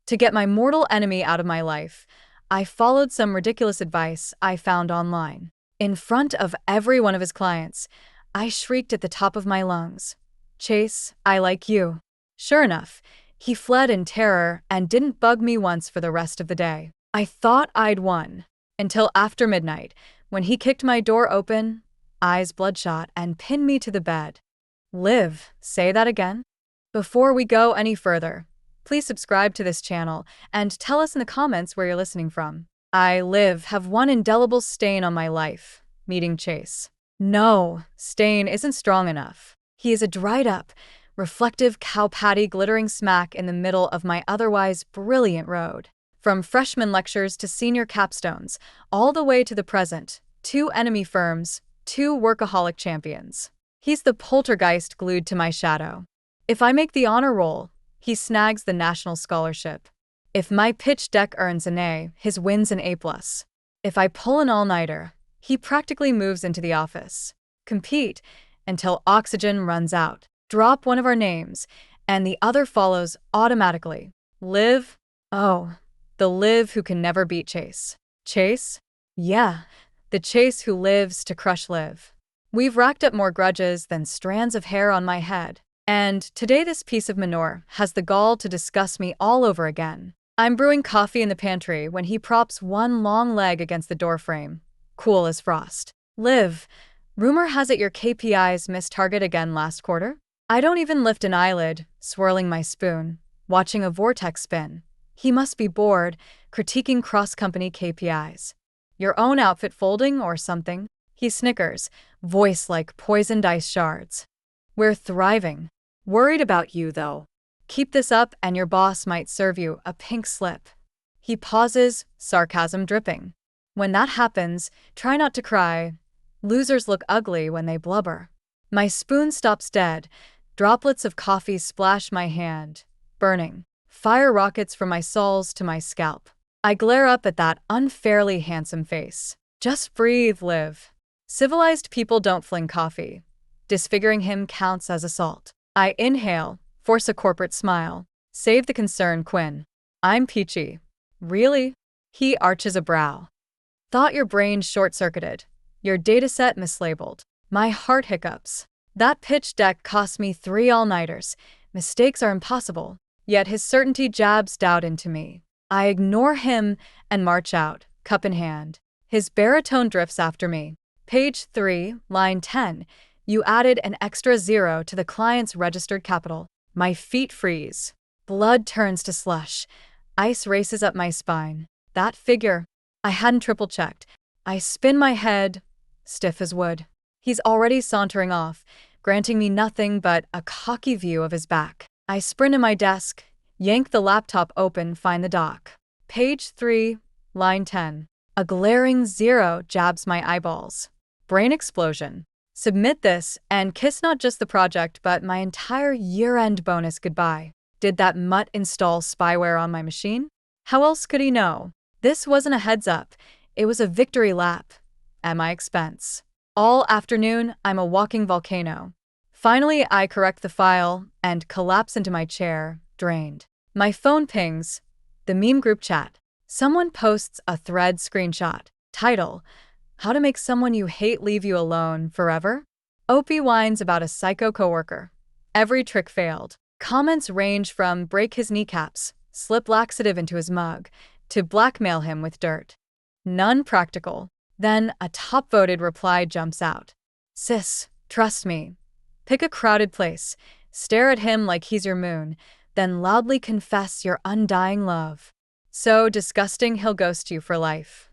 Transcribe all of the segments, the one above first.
To get my mortal enemy out of my life, I followed some ridiculous advice I found online. In front of every one of his clients, I shrieked at the top of my lungs, "Chase, I like you." Sure enough, he fled in terror and didn't bug me once for the rest of the day. I thought I'd won. Until after midnight, when he kicked my door open, eyes bloodshot, and pinned me to the bed. Liv, say that again? Before we go any further, please subscribe to this channel and tell us in the comments where you're listening from. I, Liv, have one indelible stain on my life, meeting Chase. No, stain isn't strong enough. He is a dried up, reflective cow patty glittering smack in the middle of my otherwise brilliant road. From freshman lectures to senior capstones, all the way to the present, 2 enemy firms, 2 workaholic champions. He's the poltergeist glued to my shadow. If I make the honor roll, he snags the national scholarship. If my pitch deck earns an A, his win's an A+. If I pull an all-nighter, he practically moves into the office. Compete until oxygen runs out. Drop one of our names, and the other follows automatically. Liv? Oh, the Liv who can never beat Chase. Chase? Yeah, the Chase who lives to crush Liv. We've racked up more grudges than strands of hair on my head. And today this piece of manure has the gall to discuss me all over again. I'm brewing coffee in the pantry when he props one long leg against the doorframe, cool as frost. Liv, rumor has it your KPIs missed target again last quarter? I don't even lift an eyelid, swirling my spoon, watching a vortex spin. He must be bored, critiquing cross-company KPIs. Your own outfit folding or something? He snickers, voice like poisoned ice shards. We're thriving. Worried about you, though. Keep this up and your boss might serve you a pink slip. He pauses, sarcasm dripping. When that happens, try not to cry. Losers look ugly when they blubber. My spoon stops dead. Droplets of coffee splash my hand, burning. Fire rockets from my soles to my scalp. I glare up at that unfairly handsome face. Just breathe, Liv. Civilized people don't fling coffee. Disfiguring him counts as assault. I inhale, force a corporate smile. Save the concern, Quinn. I'm peachy. Really? He arches a brow. Thought your brain short-circuited. Your dataset mislabeled. My heart hiccups. That pitch deck cost me 3 all-nighters. Mistakes are impossible. Yet his certainty jabs doubt into me. I ignore him and march out, cup in hand. His baritone drifts after me. Page 3, line 10. You added an extra 0 to the client's registered capital. My feet freeze. Blood turns to slush. Ice races up my spine. That figure. I hadn't triple-checked. I spin my head, stiff as wood. He's already sauntering off, granting me nothing but a cocky view of his back. I sprint to my desk, yank the laptop open, find the doc. Page 3, line 10. A glaring 0 jabs my eyeballs. Brain explosion. Submit this and kiss not just the project but my entire year-end bonus goodbye. Did that mutt install spyware on my machine? How else could he know? This wasn't a heads-up. It was a victory lap at my expense. All afternoon, I'm a walking volcano. Finally, I correct the file and collapse into my chair, drained. My phone pings. The meme group chat. Someone posts a thread screenshot. Title: How to make someone you hate leave you alone forever? Opie whines about a psycho coworker. Every trick failed. Comments range from break his kneecaps, slip laxative into his mug, to blackmail him with dirt. None practical. Then a top-voted reply jumps out. Sis, trust me. Pick a crowded place, stare at him like he's your moon, then loudly confess your undying love. So disgusting he'll ghost you for life.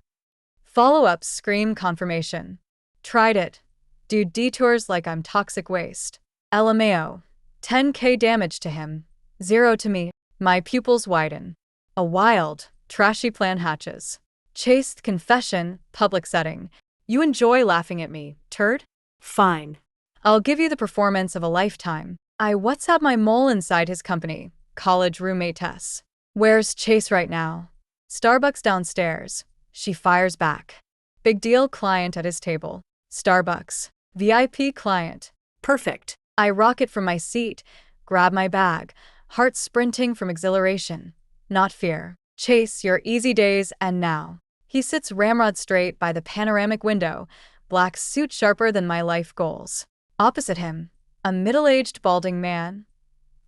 Follow-ups scream confirmation. Tried it. Do detours like I'm toxic waste. LMAO. 10K damage to him. 0 to me. My pupils widen. A wild, trashy plan hatches. Chaste confession, public setting. You enjoy laughing at me, turd? Fine. I'll give you the performance of a lifetime. I WhatsApp my mole inside his company, college roommate Tess. Where's Chase right now? Starbucks downstairs. She fires back. Big deal client at his table. Starbucks. VIP client. Perfect. I rocket from my seat, grab my bag, heart sprinting from exhilaration. not fear. Chase, your easy days and now. He sits ramrod straight by the panoramic window, black suit sharper than my life goals. Opposite him, a middle-aged balding man,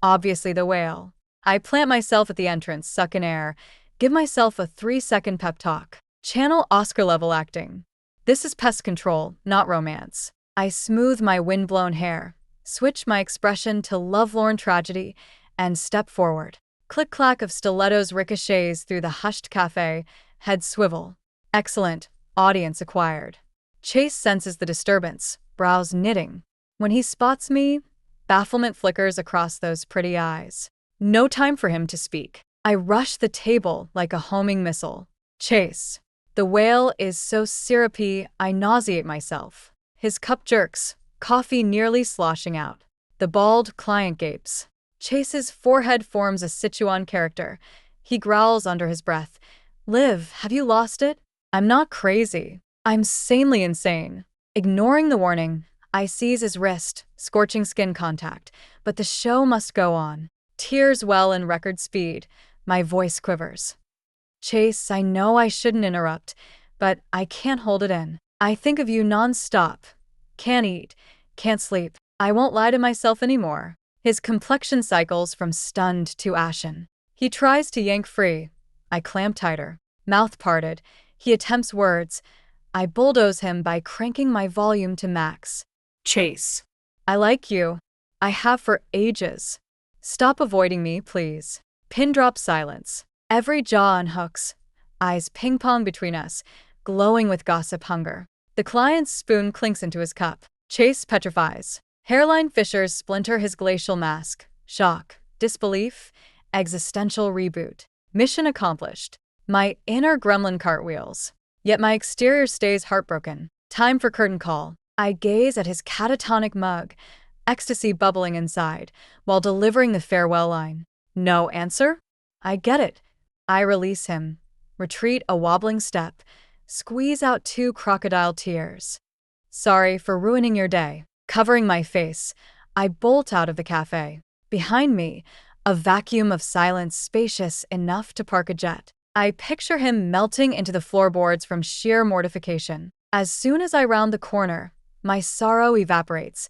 obviously the whale. I plant myself at the entrance, suck in air, give myself a 3-second pep talk. Channel Oscar-level acting. This is pest control, not romance. I smooth my wind-blown hair, switch my expression to lovelorn tragedy, and step forward. Click-clack of stilettos ricochets through the hushed cafe, head swivel. Excellent, audience acquired. Chase senses the disturbance, brows knitting. When he spots me, bafflement flickers across those pretty eyes. No time for him to speak. I rush the table like a homing missile. Chase. The whale is so syrupy, I nauseate myself. His cup jerks, coffee nearly sloshing out. The bald client gapes. Chase's forehead forms a Sichuan character. He growls under his breath. Liv, have you lost it? I'm not crazy. I'm sanely insane. Ignoring the warning, I seize his wrist, scorching skin contact. But the show must go on. Tears well in record speed. My voice quivers. Chase, I know I shouldn't interrupt, but I can't hold it in. I think of you non-stop. Can't eat, can't sleep. I won't lie to myself anymore. His complexion cycles from stunned to ashen. He tries to yank free. I clamp tighter. Mouth parted. He attempts words. I bulldoze him by cranking my volume to max. Chase. I like you. I have for ages. Stop avoiding me, please. Pin drop silence. Every jaw unhooks. Eyes ping-pong between us, glowing with gossip hunger. The client's spoon clinks into his cup. Chase petrifies. Hairline fissures splinter his glacial mask. Shock, disbelief, existential reboot. Mission accomplished. My inner gremlin cartwheels. Yet my exterior stays heartbroken. Time for curtain call. I gaze at his catatonic mug, ecstasy bubbling inside, while delivering the farewell line. No answer? I get it. I release him, retreat a wobbling step, squeeze out 2 crocodile tears. Sorry for ruining your day. Covering my face, I bolt out of the cafe. Behind me, a vacuum of silence spacious enough to park a jet. I picture him melting into the floorboards from sheer mortification. As soon as I round the corner, my sorrow evaporates.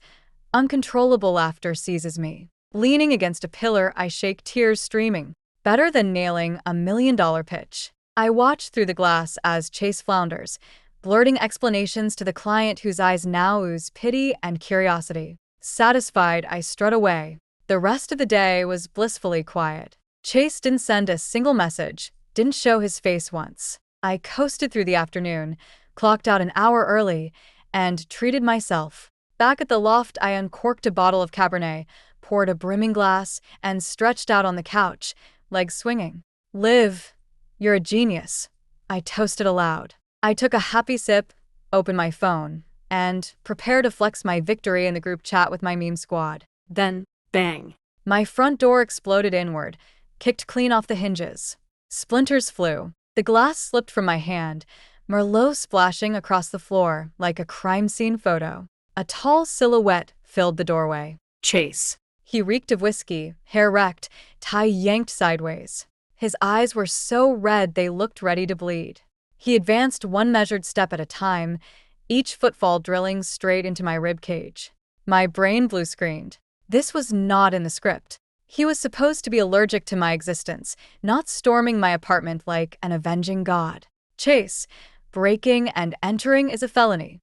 Uncontrollable laughter seizes me. Leaning against a pillar, I shake, tears streaming. Better than nailing a $1 million pitch. I watch through the glass as Chase flounders, blurting explanations to the client whose eyes now ooze pity and curiosity. Satisfied, I strut away. The rest of the day was blissfully quiet. Chase didn't send a single message, didn't show his face once. I coasted through the afternoon, clocked out an hour early, and treated myself. Back at the loft, I uncorked a bottle of Cabernet, poured a brimming glass, and stretched out on the couch, legs swinging. Liv, you're a genius. I toasted aloud. I took a happy sip, opened my phone, and prepared to flex my victory in the group chat with my meme squad. Then, bang. My front door exploded inward, kicked clean off the hinges. Splinters flew. The glass slipped from my hand, Merlot splashing across the floor like a crime scene photo. A tall silhouette filled the doorway. Chase. He reeked of whiskey, hair wrecked, tie yanked sideways. His eyes were so red they looked ready to bleed. He advanced 1 measured step at a time, each footfall drilling straight into my rib cage. My brain blue-screened. This was not in the script. He was supposed to be allergic to my existence, not storming my apartment like an avenging god. Chase, breaking and entering is a felony.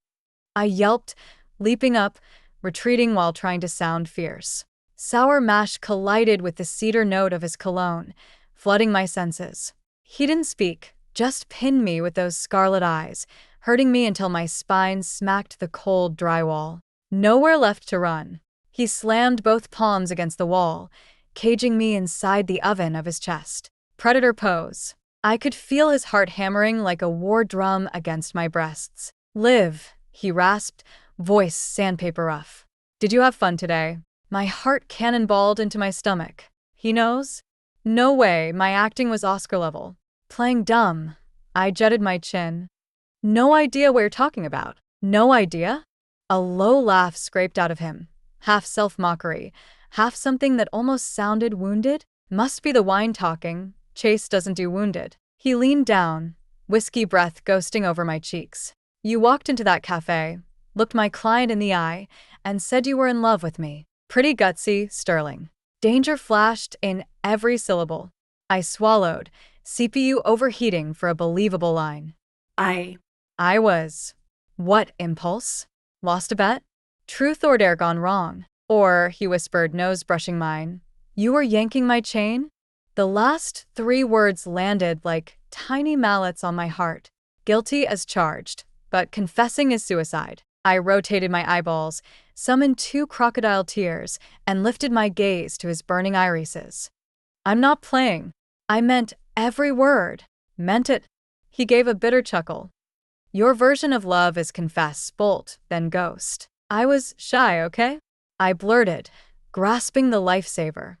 I yelped, leaping up, retreating while trying to sound fierce. Sour mash collided with the cedar note of his cologne, flooding my senses. He didn't speak, just pinned me with those scarlet eyes, hurting me until my spine smacked the cold drywall. Nowhere left to run. He slammed both palms against the wall, caging me inside the oven of his chest. Predator pose. I could feel his heart hammering like a war drum against my breasts. Liv, he rasped, voice sandpaper rough. Did you have fun today? My heart cannonballed into my stomach. He knows? No way, my acting was Oscar level. Playing dumb. I jutted my chin. No idea what you're talking about. No idea? A low laugh scraped out of him. Half self-mockery, half something that almost sounded wounded. Must be the wine talking, Chase doesn't do wounded. He leaned down, whiskey breath ghosting over my cheeks. You walked into that cafe, looked my client in the eye, and said you were in love with me. Pretty gutsy, Sterling. Danger flashed in every syllable. I swallowed, CPU overheating for a believable line. I was. What impulse? Lost a bet? Truth or dare gone wrong? Or, he whispered, nose brushing mine, you were yanking my chain? The last 3 words landed like tiny mallets on my heart. Guilty as charged, but confessing is suicide. I rotated my eyeballs, summoned 2 crocodile tears, and lifted my gaze to his burning irises. I'm not playing. I meant every word. Meant it. He gave a bitter chuckle. Your version of love is confess, bolt, then ghost. I was shy, okay? I blurted, grasping the lifesaver.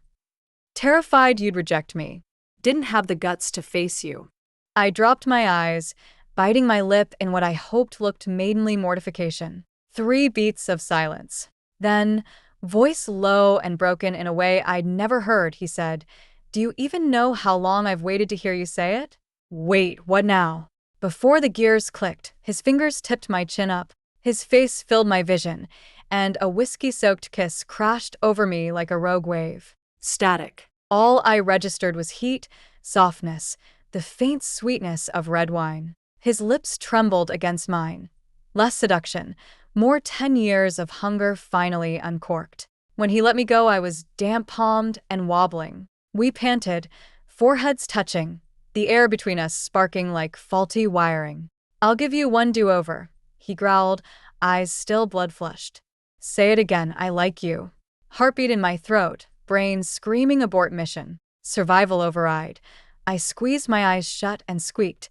Terrified you'd reject me. Didn't have the guts to face you. I dropped my eyes, biting my lip in what I hoped looked maidenly mortification. 3 beats of silence. Then, voice low and broken in a way I'd never heard, he said, do you even know how long I've waited to hear you say it? Wait, what now? Before the gears clicked, his fingers tipped my chin up, his face filled my vision, and a whiskey-soaked kiss crashed over me like a rogue wave. Static. All I registered was heat, softness, the faint sweetness of red wine. His lips trembled against mine. Less seduction, more 10 years of hunger finally uncorked. When he let me go, I was damp-palmed and wobbling. We panted, foreheads touching, the air between us sparking like faulty wiring. I'll give you one do-over, he growled, eyes still blood-flushed. Say it again, I like you. Heartbeat in my throat, brain screaming abort mission. Survival override. I squeezed my eyes shut and squeaked.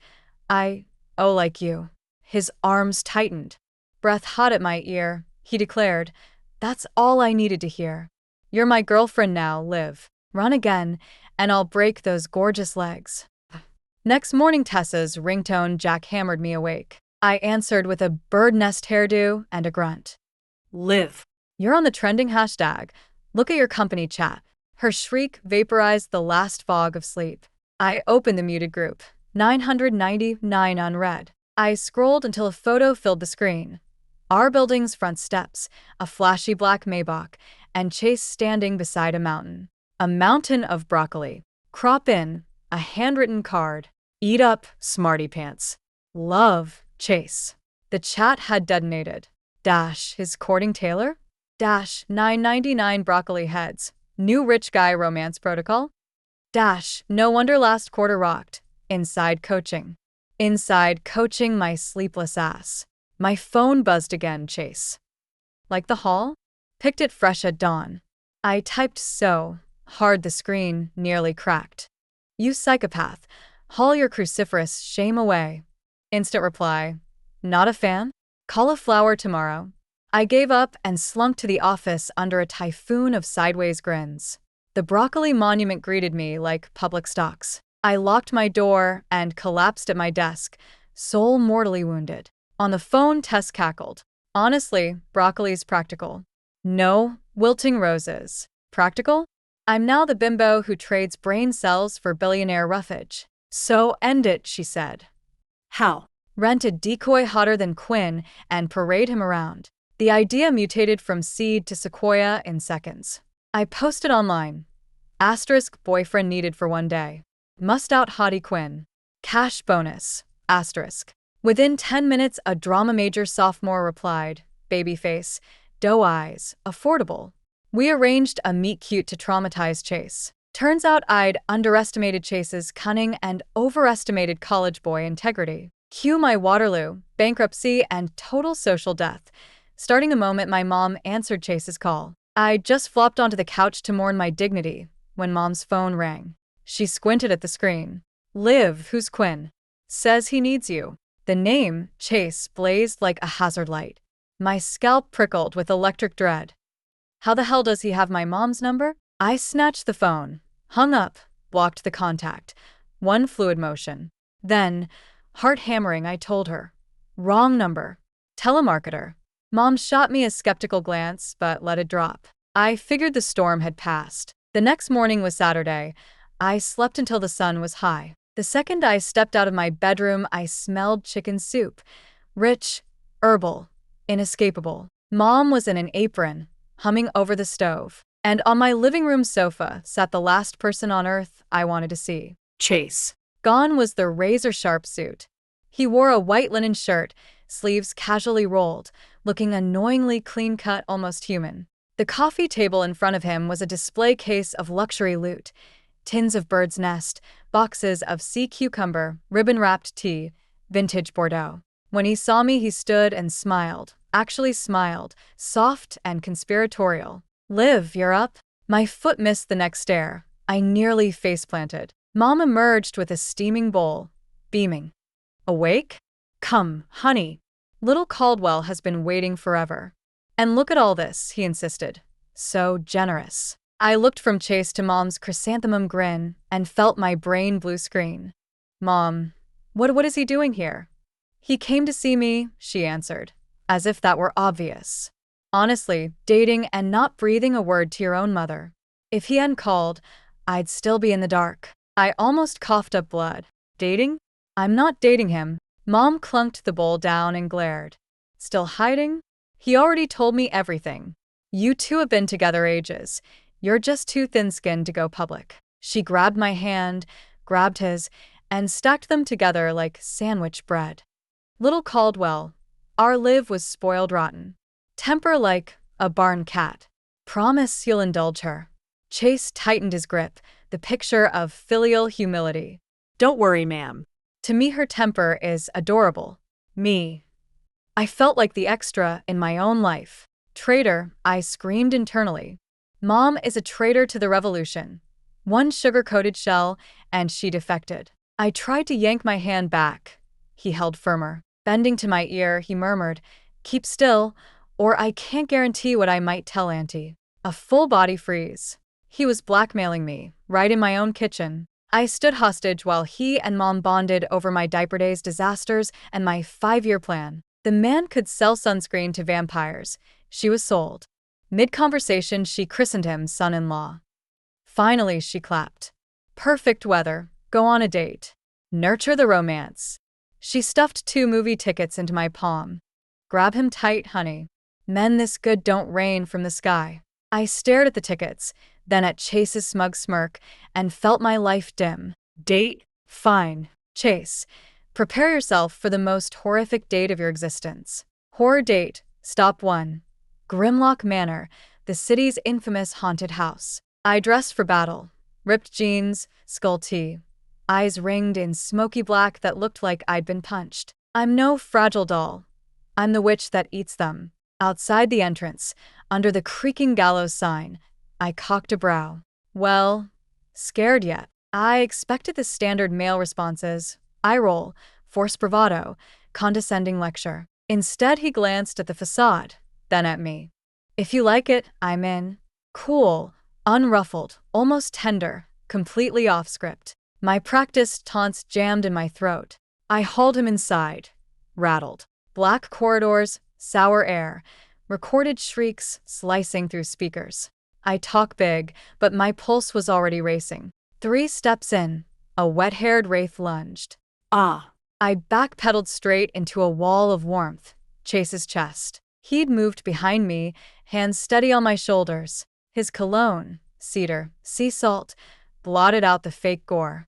Oh, like you. His arms tightened. Breath hot at my ear, he declared. That's all I needed to hear. You're my girlfriend now, Liv. Run again, and I'll break those gorgeous legs. Next morning, Tessa's ringtone jackhammered me awake. I answered with a bird nest hairdo and a grunt. Liv. You're on the trending hashtag. Look at your company chat. Her shriek vaporized the last fog of sleep. I opened the muted group. 999 unread. I scrolled until a photo filled the screen. Our building's front steps, a flashy black Maybach, and Chase standing beside a mountain. A mountain of broccoli. Crop in, a handwritten card. Eat up, smarty pants. Love, Chase. The chat had detonated. Dash, his courting Taylor? Dash, 999 broccoli heads. New rich guy romance protocol? Dash, no wonder last quarter rocked. Inside coaching. Inside coaching my sleepless ass. My phone buzzed again, Chase. Like the hall? Picked it fresh at dawn. I typed so hard the screen nearly cracked. You psychopath. Haul your cruciferous shame away. Instant reply. Not a fan? Cauliflower tomorrow. I gave up and slunk to the office under a typhoon of sideways grins. The broccoli monument greeted me like public stocks. I locked my door and collapsed at my desk, soul mortally wounded. On the phone, Tess cackled. Honestly, broccoli's practical. No, wilting roses. Practical? I'm now the bimbo who trades brain cells for billionaire roughage. So end it, she said. How? Rent a decoy hotter than Quinn and parade him around. The idea mutated from seed to sequoia in seconds. I posted online. Asterisk boyfriend needed for 1 day. Must out hottie Quinn. Cash bonus. Asterisk. Within 10 minutes, a drama major sophomore replied, babyface, doe eyes, affordable. We arranged a meet cute to traumatize Chase. Turns out I'd underestimated Chase's cunning and overestimated college boy integrity. Cue my Waterloo, bankruptcy, and total social death. Starting the moment my mom answered Chase's call. I just flopped onto the couch to mourn my dignity when Mom's phone rang. She squinted at the screen. Liv, who's Quinn? Says he needs you. The name, Chase, blazed like a hazard light. My scalp prickled with electric dread. How the hell does he have my mom's number? I snatched the phone, hung up, blocked the contact. One fluid motion. Then, heart hammering, I told her. Wrong number. Telemarketer. Mom shot me a skeptical glance, but let it drop. I figured the storm had passed. The next morning was Saturday. I slept until the sun was high. The second I stepped out of my bedroom, I smelled chicken soup. Rich, herbal, inescapable. Mom was in an apron, humming over the stove. And on my living room sofa sat the last person on earth I wanted to see. Chase. Gone was the razor-sharp suit. He wore a white linen shirt, sleeves casually rolled, looking annoyingly clean-cut, almost human. The coffee table in front of him was a display case of luxury loot. Tins of bird's nest, boxes of sea cucumber, ribbon-wrapped tea, vintage Bordeaux. When he saw me, he stood and smiled. Actually smiled, soft and conspiratorial. "Liv, you're up?" My foot missed the next stair. I nearly face-planted. Mom emerged with a steaming bowl, beaming. "Awake? Come, honey. Little Caldwell has been waiting forever." "And look at all this," he insisted. So generous. I looked from Chase to Mom's chrysanthemum grin and felt my brain blue screen. "Mom, what is he doing here?" "He came to see me," she answered, as if that were obvious. Honestly, dating and not breathing a word to your own mother. If he hadn't called, I'd still be in the dark. I almost coughed up blood. Dating? I'm not dating him. Mom clunked the bowl down and glared. "Still hiding? He already told me everything. You two have been together ages. You're just too thin-skinned to go public." She grabbed my hand, grabbed his, and stacked them together like sandwich bread. "Little Caldwell, our Liv was spoiled rotten. Temper like a barn cat. Promise you'll indulge her." Chase tightened his grip, the picture of filial humility. "Don't worry, ma'am. To me, her temper is adorable. Me. I felt like the extra in my own life. Traitor, I screamed internally. Mom is a traitor to the revolution. One sugar-coated shell, and she defected. I tried to yank my hand back. He held firmer. Bending to my ear, he murmured, "Keep still, or I can't guarantee what I might tell Auntie." A full body freeze. He was blackmailing me, right in my own kitchen. I stood hostage while he and Mom bonded over my diaper days disasters and my 5-year plan. The man could sell sunscreen to vampires. She was sold. Mid-conversation, she christened him son-in-law. Finally, she clapped. "Perfect weather. Go on a date. Nurture the romance." She stuffed 2 movie tickets into my palm. "Grab him tight, honey. Men this good don't rain from the sky." I stared at the tickets, then at Chase's smug smirk, and felt my life dim. "Date? Fine. Chase, prepare yourself for the most horrific date of your existence." Horror date, stop 1. Grimlock Manor, the city's infamous haunted house. I dressed for battle. Ripped jeans, skull tee. Eyes ringed in smoky black that looked like I'd been punched. I'm no fragile doll. I'm the witch that eats them. Outside the entrance, under the creaking gallows sign, I cocked a brow. Well, scared yet? I expected the standard male responses: eye roll, forced bravado, condescending lecture. Instead, he glanced at the facade, then at me. "If you like it, I'm in." Cool, unruffled, almost tender, completely off script. My practiced taunts jammed in my throat. I hauled him inside, rattled. Black corridors, sour air, recorded shrieks slicing through speakers. I talk big, but my pulse was already racing. 3 steps in, a wet-haired wraith lunged. Ah! I backpedaled straight into a wall of warmth, Chase's chest. He'd moved behind me, hands steady on my shoulders. His cologne, cedar, sea salt, blotted out the fake gore.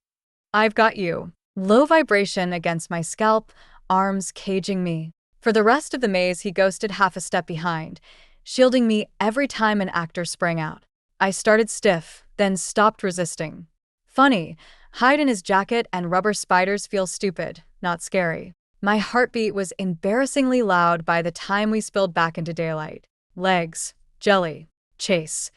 "I've got you." Low vibration against my scalp, arms caging me. For the rest of the maze, he ghosted half a step behind, shielding me every time an actor sprang out. I started stiff, then stopped resisting. Funny, hide in his jacket and rubber spiders feel stupid, not scary. My heartbeat was embarrassingly loud by the time we spilled back into daylight. Legs, jelly, Chase.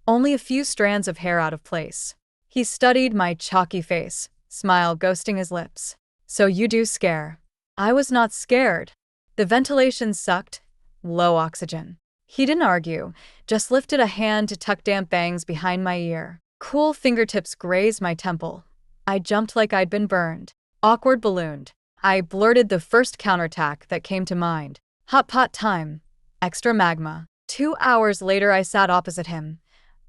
Only a few strands of hair out of place. He studied my chalky face, smile ghosting his lips. "So you do scare." I was not scared. The ventilation sucked, low oxygen. He didn't argue, just lifted a hand to tuck damp bangs behind my ear. Cool fingertips grazed my temple. I jumped like I'd been burned. Awkward ballooned. I blurted the first counterattack that came to mind. "Hot pot time. Extra magma." 2 hours later, I sat opposite him,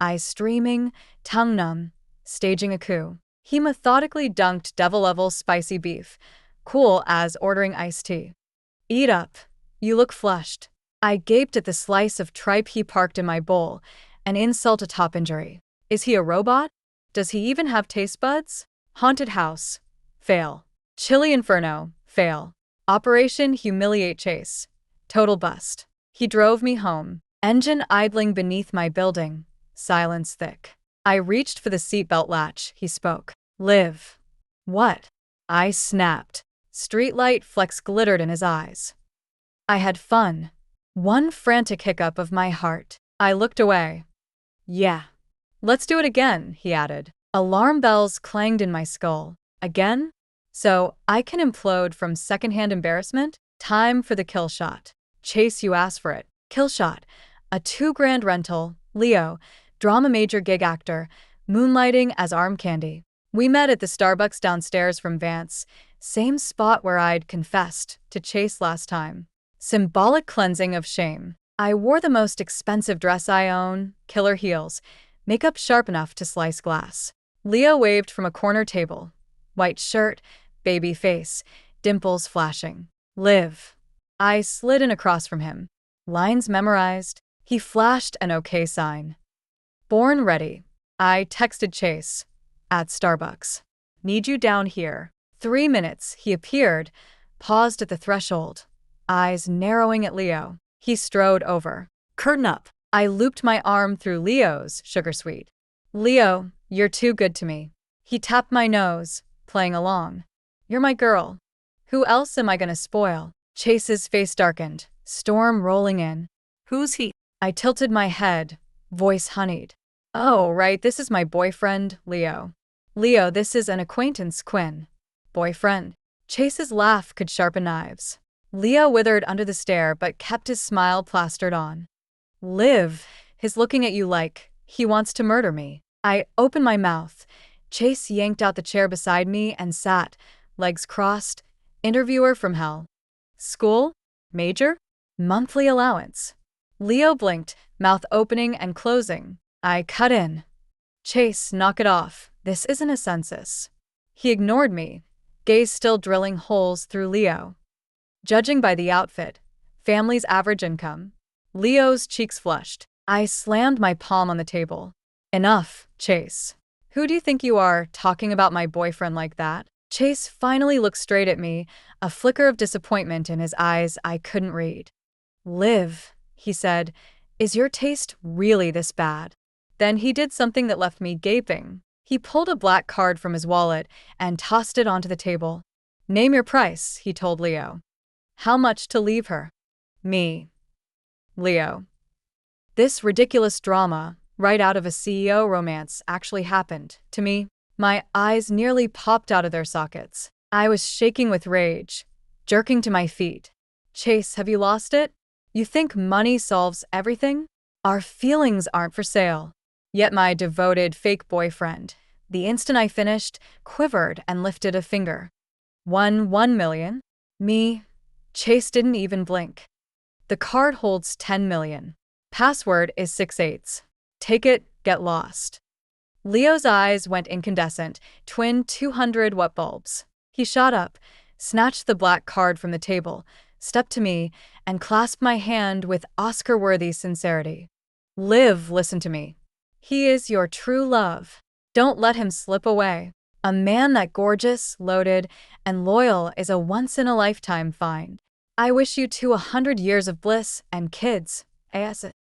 eyes streaming, tongue numb, staging a coup. He methodically dunked devil-level spicy beef, cool as ordering iced tea. Eat up. You look flushed. I gaped at the slice of tripe he parked in my bowl, an insult atop injury. Is he a robot? Does he even have taste buds? Haunted house. Fail. Chili inferno. Fail. Operation humiliate chase. Total bust. He drove me home, engine idling beneath my building, silence thick. I reached for the seatbelt latch, he spoke. Live. What? I snapped. Streetlight flecks glittered in his eyes. I had fun. One frantic hiccup of my heart. I looked away. Yeah. Let's do it again, he added. Alarm bells clanged in my skull. Again? So I can implode from secondhand embarrassment? Time for the kill shot. Chase, you asked for it. Kill shot. A $2,000 rental, Leo, drama major gig actor, moonlighting as arm candy. We met at the Starbucks downstairs from Vance, same spot where I'd confessed to Chase last time. Symbolic cleansing of shame. I wore the most expensive dress I own, killer heels, makeup sharp enough to slice glass. Leo waved from a corner table. White shirt, baby face, dimples flashing. Live. I slid in across from him. Lines memorized. He flashed an okay sign. Born ready. I texted Chase. At Starbucks. Need you down here. 3 minutes, he appeared, paused at the threshold. Eyes narrowing at Leo. He strode over. Curtain up. I looped my arm through Leo's, sugar sweet. Leo, you're too good to me. He tapped my nose, playing along. You're my girl. Who else am I gonna spoil? Chase's face darkened, storm rolling in. Who's he? I tilted my head, voice honeyed. Oh, right, this is my boyfriend, Leo. Leo, this is an acquaintance, Quinn. Boyfriend. Chase's laugh could sharpen knives. Leo withered under the stare but kept his smile plastered on. Live. His looking at you like he wants to murder me. I opened my mouth. Chase yanked out the chair beside me and sat, legs crossed. Interviewer from hell. School? Major? Monthly allowance. Leo blinked, mouth opening and closing. I cut in. Chase, knock it off. This isn't a census. He ignored me, gaze still drilling holes through Leo. Judging by the outfit, family's average income. Leo's cheeks flushed. I slammed my palm on the table. Enough, Chase. Who do you think you are, talking about my boyfriend like that? Chase finally looked straight at me, a flicker of disappointment in his eyes I couldn't read. Liv, he said, is your taste really this bad? Then he did something that left me gaping. He pulled a black card from his wallet and tossed it onto the table. Name your price, he told Leo. How much to leave her? Me. Leo. This ridiculous drama, right out of a CEO romance, actually happened to me. My eyes nearly popped out of their sockets. I was shaking with rage, jerking to my feet. Chase, have you lost it? You think money solves everything? Our feelings aren't for sale. Yet my devoted fake boyfriend, the instant I finished, quivered and lifted a finger. 1 million? Me? Chase didn't even blink. The card holds 10 million. Password is 6/8. Take it, get lost. Leo's eyes went incandescent, twin 200-watt bulbs. He shot up, snatched the black card from the table, stepped to me, and clasped my hand with Oscar-worthy sincerity. Liv, listen to me. He is your true love. Don't let him slip away. A man that gorgeous, loaded, and loyal is a once-in-a-lifetime find. I wish you 100 years of bliss and kids.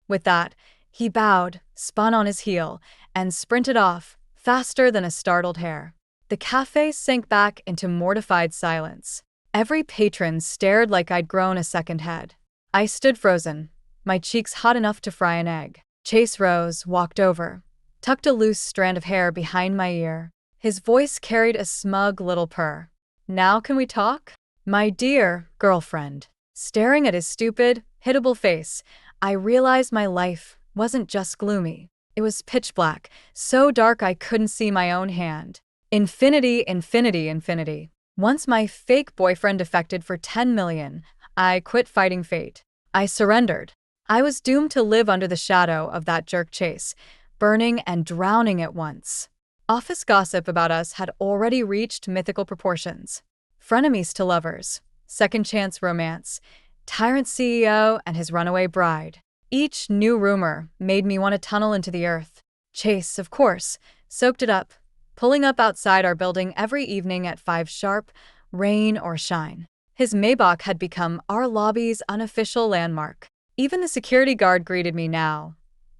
With that, he bowed, spun on his heel, and sprinted off, faster than a startled hare. The cafe sank back into mortified silence. Every patron stared like I'd grown a second head. I stood frozen, my cheeks hot enough to fry an egg. Chase rose, walked over, tucked a loose strand of hair behind my ear. His voice carried a smug little purr. Now can we talk? My dear girlfriend. Staring at his stupid, hittable face, I realized my life wasn't just gloomy. It was pitch black, so dark I couldn't see my own hand. Infinity, infinity, infinity. Once my fake boyfriend defected for 10 million, I quit fighting fate. I surrendered. I was doomed to live under the shadow of that jerk Chase, burning and drowning at once. Office gossip about us had already reached mythical proportions. Frenemies to lovers, second chance romance, tyrant CEO and his runaway bride. Each new rumor made me want to tunnel into the earth. Chase, of course, soaked it up, pulling up outside our building every evening at 5 sharp, rain or shine. His Maybach had become our lobby's unofficial landmark. Even the security guard greeted me now.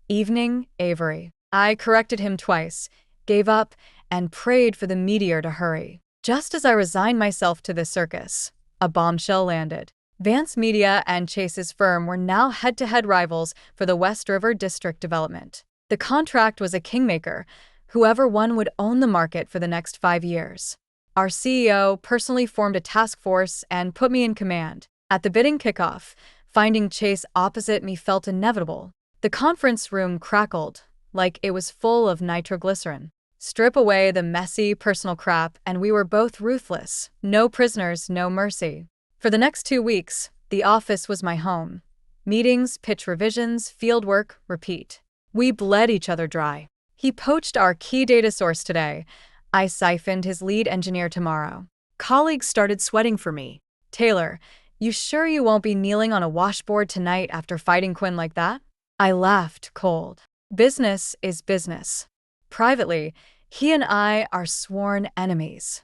Evening, Avery. I corrected him twice, gave up, and prayed for the meteor to hurry. Just as I resigned myself to this circus, a bombshell landed. Vance Media and Chase's firm were now head-to-head rivals for the West River District development. The contract was a kingmaker. Whoever won would own the market for the next 5 years. Our CEO personally formed a task force and put me in command. At the bidding kickoff, finding Chase opposite me felt inevitable. The conference room crackled, like it was full of nitroglycerin. Strip away the messy, personal crap, and we were both ruthless. No prisoners, no mercy. For the next 2 weeks, the office was my home. Meetings, pitch revisions, fieldwork, repeat. We bled each other dry. He poached our key data source today. I siphoned his lead engineer tomorrow. Colleagues started sweating for me. Taylor, you sure you won't be kneeling on a washboard tonight after fighting Quinn like that? I laughed cold. Business is business. Privately, he and I are sworn enemies.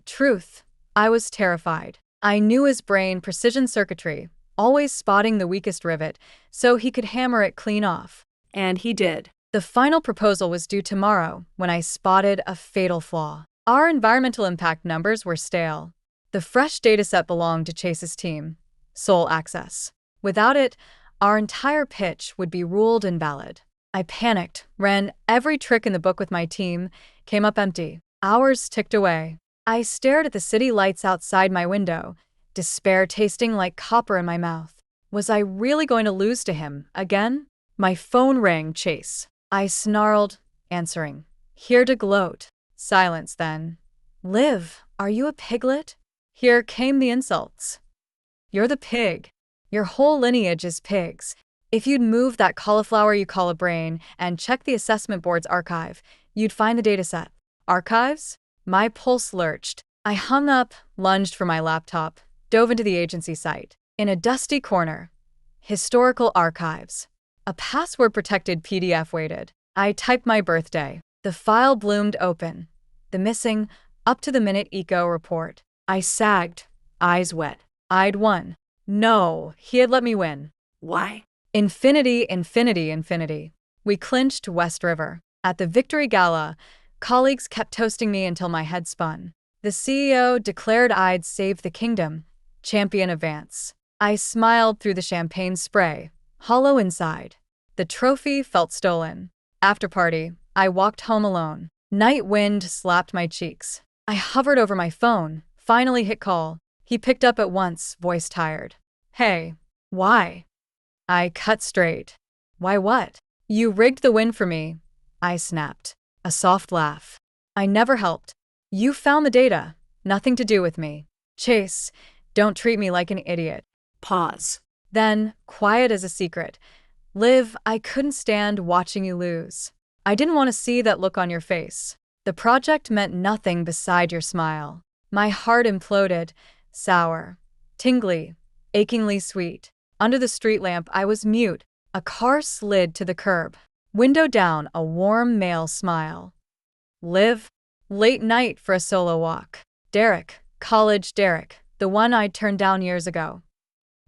Truth, I was terrified. I knew his brain precision circuitry, always spotting the weakest rivet, so he could hammer it clean off. And he did. The final proposal was due tomorrow when I spotted a fatal flaw. Our environmental impact numbers were stale. The fresh dataset belonged to Chase's team, sole access. Without it, our entire pitch would be ruled invalid. I panicked, ran every trick in the book with my team, came up empty. Hours ticked away. I stared at the city lights outside my window, despair tasting like copper in my mouth. Was I really going to lose to him again? My phone rang. Chase. I snarled, answering. Here to gloat. Silence then. Liv, are you a piglet? Here came the insults. You're the pig. Your whole lineage is pigs. If you'd move that cauliflower you call a brain and check the assessment board's archive, you'd find the dataset. Archives? My pulse lurched. I hung up, lunged for my laptop, dove into the agency site. In a dusty corner, historical archives. A password-protected PDF waited. I typed my birthday. The file bloomed open. The missing, up-to-the-minute eco report. I sagged, eyes wet. I'd won. No, he had let me win. Why? Infinity, infinity, infinity. We clinched West River. At the victory gala, colleagues kept toasting me until my head spun. The CEO declared I'd saved the kingdom, champion of Vance. I smiled through the champagne spray, hollow inside. The trophy felt stolen. After party, I walked home alone. Night wind slapped my cheeks. I hovered over my phone, finally hit call. He picked up at once, voice tired. Hey, why? I cut straight. Why what? You rigged the win for me, I snapped. A soft laugh. I never helped. You found the data. Nothing to do with me. Chase, don't treat me like an idiot. Pause. Then, quiet as a secret. Liv, I couldn't stand watching you lose. I didn't want to see that look on your face. The project meant nothing beside your smile. My heart imploded, sour, tingly, achingly sweet. Under the street lamp, I was mute. A car slid to the curb. Window down, a warm male smile. Liv, late night for a solo walk. Derek, college Derek, the one I'd turned down years ago.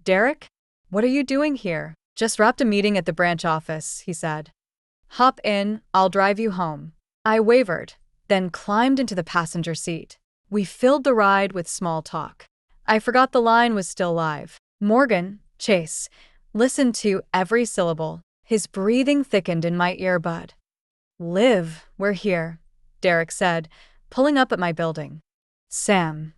Derek? What are you doing here? Just wrapped a meeting at the branch office, he said. Hop in, I'll drive you home. I wavered, then climbed into the passenger seat. We filled the ride with small talk. I forgot the line was still live. Morgan, Chase, listened to every syllable. His breathing thickened in my earbud. Liv, we're here, Derek said, pulling up at my building. Sam.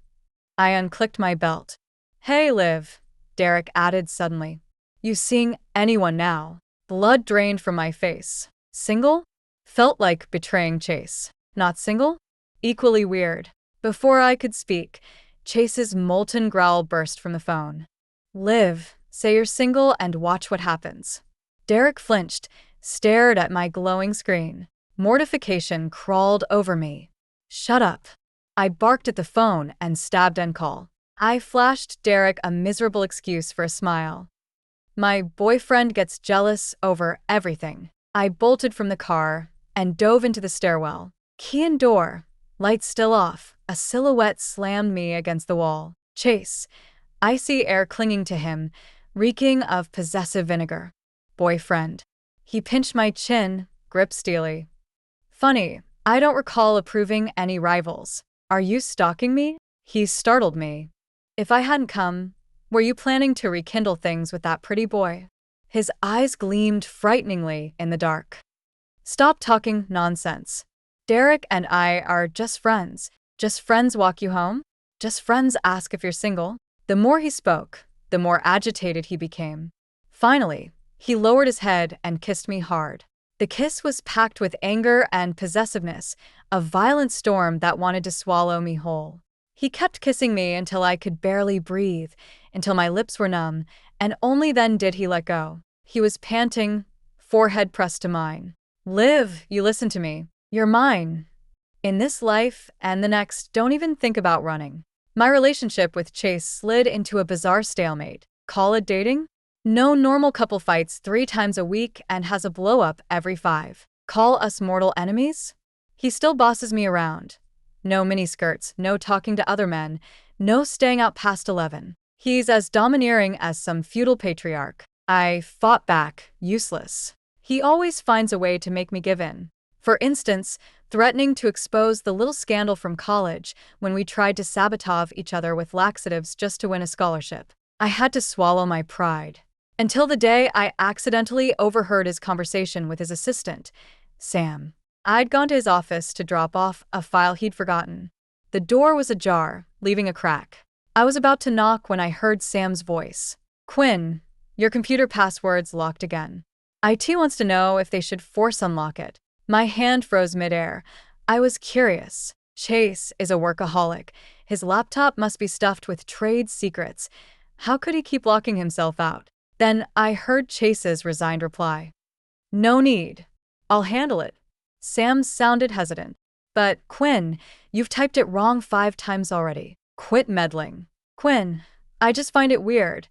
I unclicked my belt. Hey, Liv, Derek added suddenly. You seeing anyone now? Blood drained from my face. Single? Felt like betraying Chase. Not single? Equally weird. Before I could speak, Chase's molten growl burst from the phone. Liv, say you're single and watch what happens. Derek flinched, stared at my glowing screen. Mortification crawled over me. Shut up. I barked at the phone and stabbed end call. I flashed Derek a miserable excuse for a smile. My boyfriend gets jealous over everything. I bolted from the car and dove into the stairwell. Key in door, lights still off, a silhouette slammed me against the wall. Chase. Icy air clinging to him, reeking of possessive vinegar. Boyfriend. He pinched my chin, grip steely. Funny, I don't recall approving any rivals. Are you stalking me? He startled me. If I hadn't come, were you planning to rekindle things with that pretty boy? His eyes gleamed frighteningly in the dark. Stop talking nonsense. Derek and I are just friends. Just friends walk you home? Just friends ask if you're single? The more he spoke, the more agitated he became. Finally, he lowered his head and kissed me hard. The kiss was packed with anger and possessiveness, a violent storm that wanted to swallow me whole. He kept kissing me until I could barely breathe, until my lips were numb, and only then did he let go. He was panting, forehead pressed to mine. Liv, you listen to me. You're mine. In this life and the next, don't even think about running. My relationship with Chase slid into a bizarre stalemate. Call it dating? No normal couple fights 3 times a week and has a blow-up every 5. Call us mortal enemies? He still bosses me around. No miniskirts, no talking to other men, no staying out past 11. He's as domineering as some feudal patriarch. I fought back, useless. He always finds a way to make me give in. For instance, threatening to expose the little scandal from college when we tried to sabotage each other with laxatives just to win a scholarship. I had to swallow my pride. Until the day I accidentally overheard his conversation with his assistant, Sam. I'd gone to his office to drop off a file he'd forgotten. The door was ajar, leaving a crack. I was about to knock when I heard Sam's voice. Quinn, your computer password's locked again. IT wants to know if they should force unlock it. My hand froze midair. I was curious. Chase is a workaholic. His laptop must be stuffed with trade secrets. How could he keep locking himself out? Then I heard Chase's resigned reply. No need. I'll handle it. Sam sounded hesitant. But, Quinn, you've typed it wrong 5 times already. Quit meddling. Quinn, I just find it weird.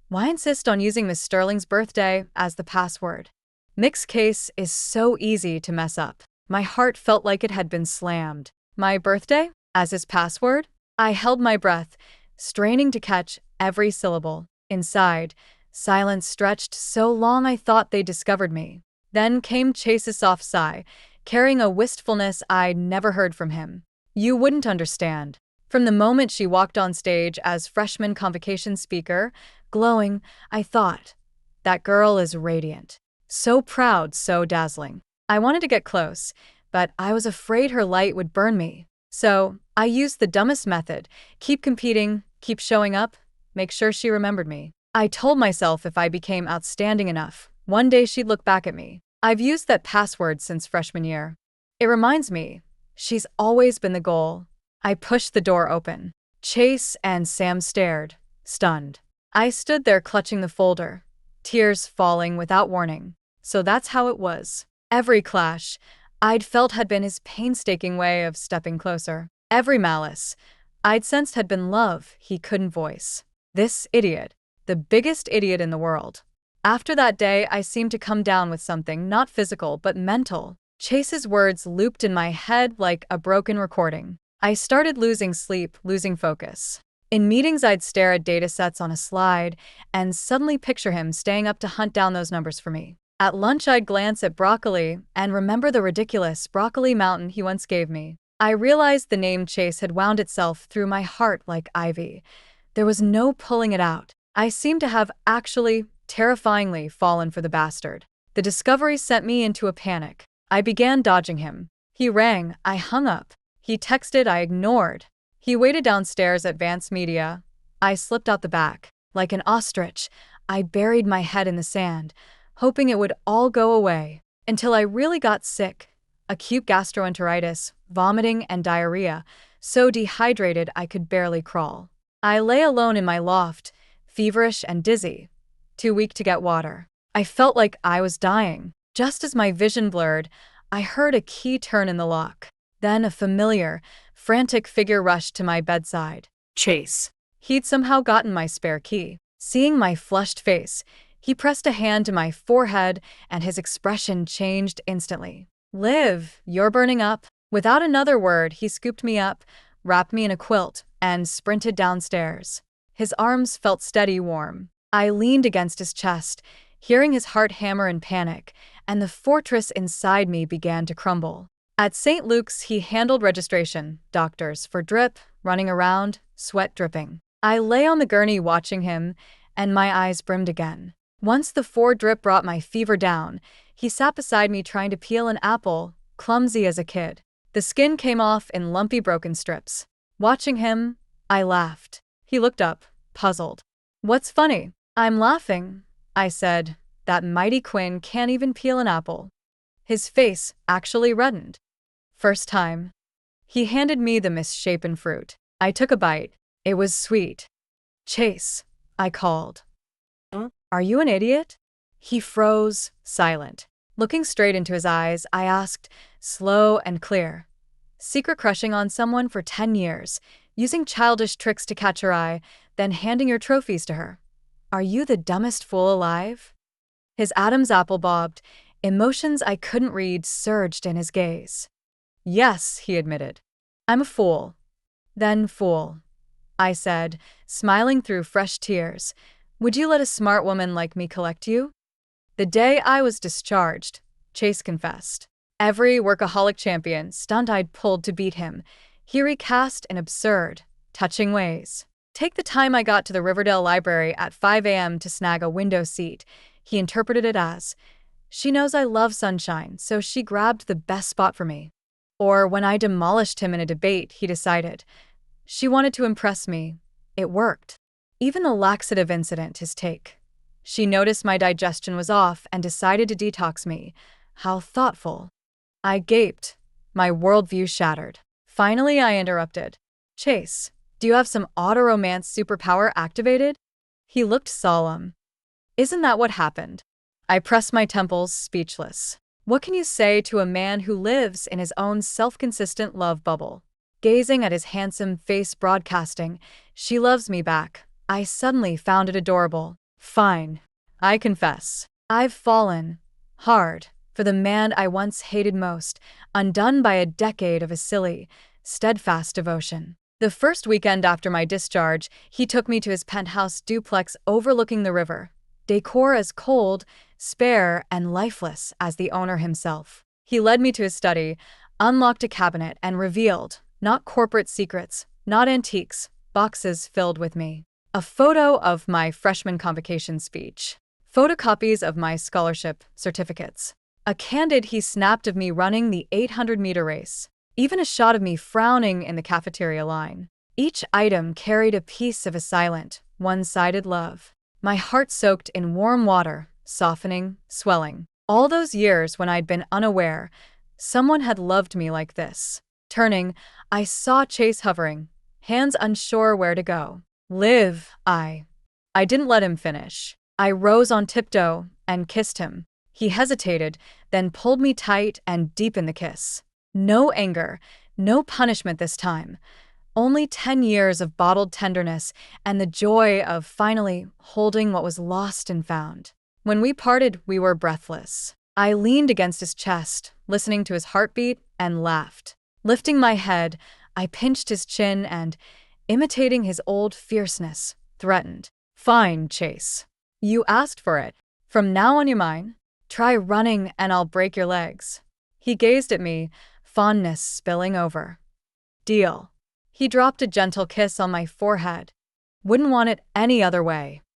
Why insist on using Miss Sterling's birthday as the password? Mick's case is so easy to mess up. My heart felt like it had been slammed. My birthday? As his password? I held my breath, straining to catch every syllable. Inside, silence stretched so long I thought they discovered me. Then came Chase's soft sigh, carrying a wistfulness I'd never heard from him. You wouldn't understand. From the moment she walked on stage as freshman convocation speaker, glowing, I thought, that girl is radiant. So proud, so dazzling. I wanted to get close, but I was afraid her light would burn me. So I used the dumbest method. Keep competing, keep showing up, make sure she remembered me. I told myself if I became outstanding enough, one day she'd look back at me. I've used that password since freshman year. It reminds me, she's always been the goal. I pushed the door open. Chase and Sam stared, stunned. I stood there clutching the folder, tears falling without warning. So that's how it was. Every clash I'd felt had been his painstaking way of stepping closer. Every malice I'd sensed had been love he couldn't voice. This idiot, the biggest idiot in the world. After that day, I seemed to come down with something not physical but mental. Chase's words looped in my head like a broken recording. I started losing sleep, losing focus. In meetings, I'd stare at data sets on a slide and suddenly picture him staying up to hunt down those numbers for me. At lunch, I'd glance at broccoli and remember the ridiculous broccoli mountain he once gave me. I realized the name Chase had wound itself through my heart like ivy. There was no pulling it out. I seemed to have actually, terrifyingly fallen for the bastard. The discovery sent me into a panic. I began dodging him. He rang, I hung up. He texted, I ignored. He waited downstairs at Vance Media. I slipped out the back. Like an ostrich, I buried my head in the sand, hoping it would all go away, until I really got sick. Acute gastroenteritis, vomiting, and diarrhea, so dehydrated I could barely crawl. I lay alone in my loft, feverish and dizzy, too weak to get water. I felt like I was dying. Just as my vision blurred, I heard a key turn in the lock. Then a familiar, frantic figure rushed to my bedside. Chase. He'd somehow gotten my spare key. Seeing my flushed face, he pressed a hand to my forehead and his expression changed instantly. "Liv, you're burning up." Without another word, he scooped me up, wrapped me in a quilt, and sprinted downstairs. His arms felt steady warm. I leaned against his chest, hearing his heart hammer in panic, and the fortress inside me began to crumble. At St. Luke's, he handled registration, doctors for drip, running around, sweat dripping. I lay on the gurney watching him, and my eyes brimmed again. Once the 4-drip brought my fever down, he sat beside me trying to peel an apple, clumsy as a kid. The skin came off in lumpy broken strips. Watching him, I laughed. He looked up, puzzled. "What's funny?" "I'm laughing," I said. "That mighty Quinn can't even peel an apple." His face actually reddened. First time. He handed me the misshapen fruit. I took a bite. It was sweet. "Chase," I called. Huh? "Are you an idiot?" He froze, silent. Looking straight into his eyes, I asked, slow and clear. "Secret crushing on someone for 10 years, using childish tricks to catch her eye, then handing your trophies to her. Are you the dumbest fool alive?" His Adam's apple bobbed. Emotions I couldn't read surged in his gaze. "Yes," he admitted. "I'm a fool." "Then fool," I said, smiling through fresh tears. "Would you let a smart woman like me collect you?" "The day I was discharged," Chase confessed. Every workaholic champion stunt I'd pulled to beat him, he recast in absurd, touching ways. "Take the time I got to the Riverdale Library at 5 a.m. to snag a window seat," he interpreted it as. "She knows I love sunshine, so she grabbed the best spot for me." Or when I demolished him in a debate, he decided. "She wanted to impress me. It worked." Even the laxative incident, his take. "She noticed my digestion was off and decided to detox me. How thoughtful." I gaped, my worldview shattered. Finally, I interrupted. "Chase, do you have some auto-romance superpower activated?" He looked solemn. "Isn't that what happened?" I pressed my temples, speechless. What can you say to a man who lives in his own self-consistent love bubble? Gazing at his handsome face broadcasting, "She loves me back," I suddenly found it adorable. Fine. I confess. I've fallen. Hard. For the man I once hated most, undone by a decade of a silly, steadfast devotion. The first weekend after my discharge, he took me to his penthouse duplex overlooking the river. Decor as cold, spare, and lifeless as the owner himself. He led me to his study, unlocked a cabinet, and revealed, not corporate secrets, not antiques, boxes filled with me. A photo of my freshman convocation speech. Photocopies of my scholarship certificates. A candid he snapped of me running the 800-meter race. Even a shot of me frowning in the cafeteria line. Each item carried a piece of a silent, one-sided love. My heart soaked in warm water, softening, swelling. All those years when I'd been unaware, someone had loved me like this. Turning, I saw Chase hovering, hands unsure where to go. "Liv, I didn't let him finish. I rose on tiptoe and kissed him. He hesitated, then pulled me tight and deep in the kiss. No anger, no punishment this time. Only 10 years of bottled tenderness and the joy of finally holding what was lost and found. When we parted, we were breathless. I leaned against his chest, listening to his heartbeat, and laughed. Lifting my head, I pinched his chin and, imitating his old fierceness, threatened. "Fine, Chase. You asked for it. From now on, you're mine. Try running and I'll break your legs." He gazed at me, fondness spilling over. "Deal." He dropped a gentle kiss on my forehead. "Wouldn't want it any other way."